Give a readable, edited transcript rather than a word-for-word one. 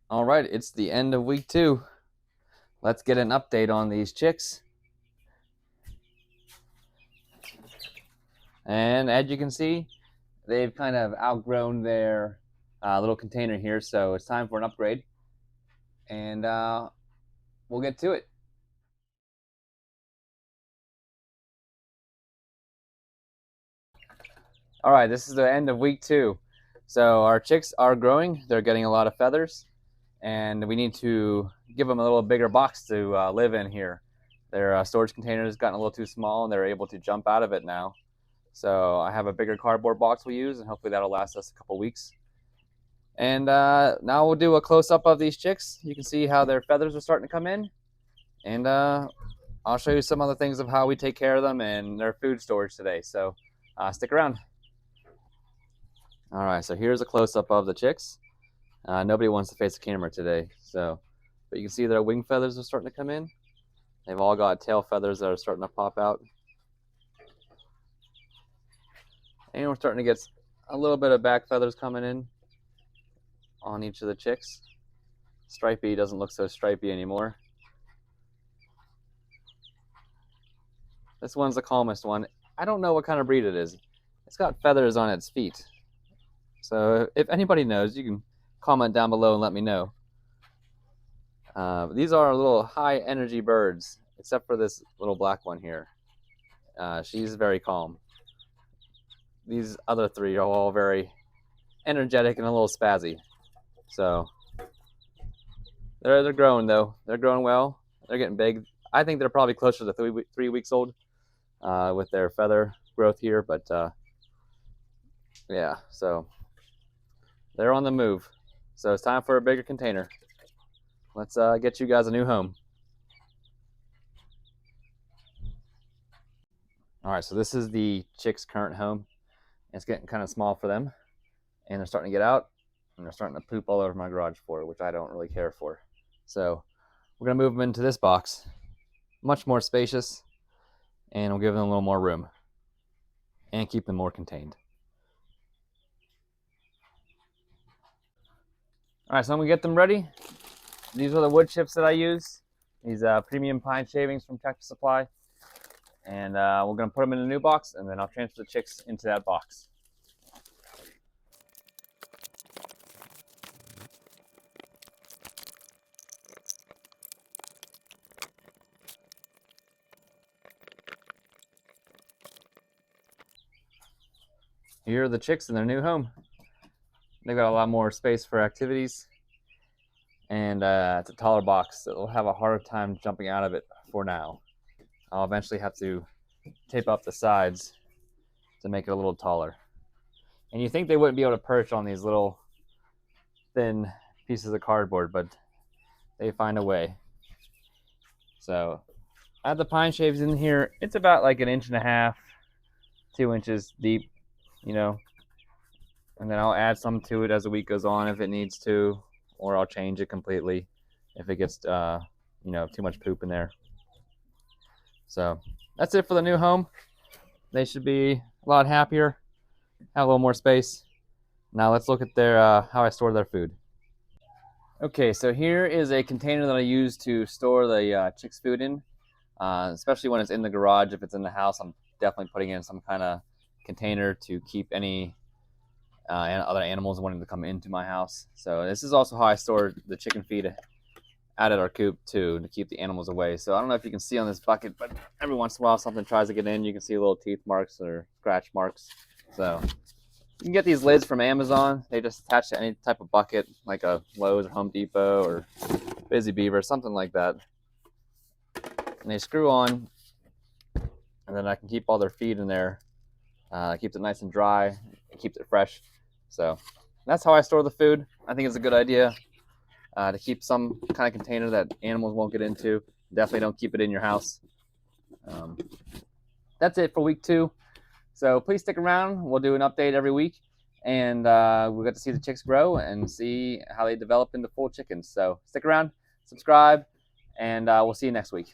All right, it's the end of week 2. Let's get an update on these chicks. And as you can see, they've kind of outgrown their little container here, so it's time for an upgrade. And we'll get to it. All right, this is the end of week 2. So our chicks are growing. They're getting a lot of feathers, and we need to give them a little bigger box to live in here. Their storage container has gotten a little too small, and they're able to jump out of it now. So I have a bigger cardboard box we use, and hopefully that'll last us a couple weeks. And now we'll do a close-up of these chicks. You can see how their feathers are starting to come in. And I'll show you some other things of how we take care of them and their food storage today. So stick around. All right, so here's a close-up of the chicks. Nobody wants to face the camera today, but you can see their wing feathers are starting to come in. They've all got tail feathers that are starting to pop out. And we're starting to get a little bit of back feathers coming in on each of the chicks. Stripey doesn't look so stripey anymore. This one's the calmest one. I don't know what kind of breed it is. It's got feathers on its feet. So if anybody knows, you can comment down below and let me know. These are little high energy birds, except for this little black one here. She's very calm. These other 3 are all very energetic and a little spazzy. So they're growing though. They're growing well. They're getting big. I think they're probably closer to 3 weeks old with their feather growth here. But yeah, so they're on the move. So it's time for a bigger container. Let's get you guys a new home. All right, so this is the chicks' current home. It's getting kind of small for them, and they're starting to get out, and they're starting to poop all over my garage floor, which I don't really care for. So we're gonna move them into this box, much more spacious, and we'll give them a little more room and keep them more contained. All right, so I'm gonna get them ready. These are the wood chips that I use. These premium pine shavings from Tractor Supply. And we're gonna put them in a new box, and then I'll transfer the chicks into that box. Here are the chicks in their new home. They've got a lot more space for activities, and it's a taller box, so they'll have a harder time jumping out of it for now. I'll eventually have to tape up the sides to make it a little taller. And you think they wouldn't be able to perch on these little thin pieces of cardboard, but they find a way. So I have the pine shaves in here. It's about like 1.5 inches, 2 inches deep, you know. And then I'll add some to it as the week goes on if it needs to, or I'll change it completely if it gets too much poop in there. So that's it for the new home. They should be a lot happier, have a little more space. Now let's look at their how I store their food. Okay, so here is a container that I use to store the chicks' food in, especially when it's in the garage. If it's in the house, I'm definitely putting in some kind of container to keep any other animals wanting to come into my house. So this is also how I store the chicken feed out at our coop too, to keep the animals away. So I don't know if you can see on this bucket, but every once in a while something tries to get in. You can see little teeth marks or scratch marks. So you can get these lids from Amazon. They just attach to any type of bucket, like a Lowe's or Home Depot or Busy Beaver, something like that. And they screw on, and then I can keep all their feed in there. Keeps it nice and dry. It keeps it fresh. So that's how I store the food. I think it's a good idea to keep some kind of container that animals won't get into. Definitely don't keep it in your house. That's it for week 2. So please stick around. We'll do an update every week, and we'll get to see the chicks grow and see how they develop into full chickens. So stick around, subscribe, and we'll see you next week.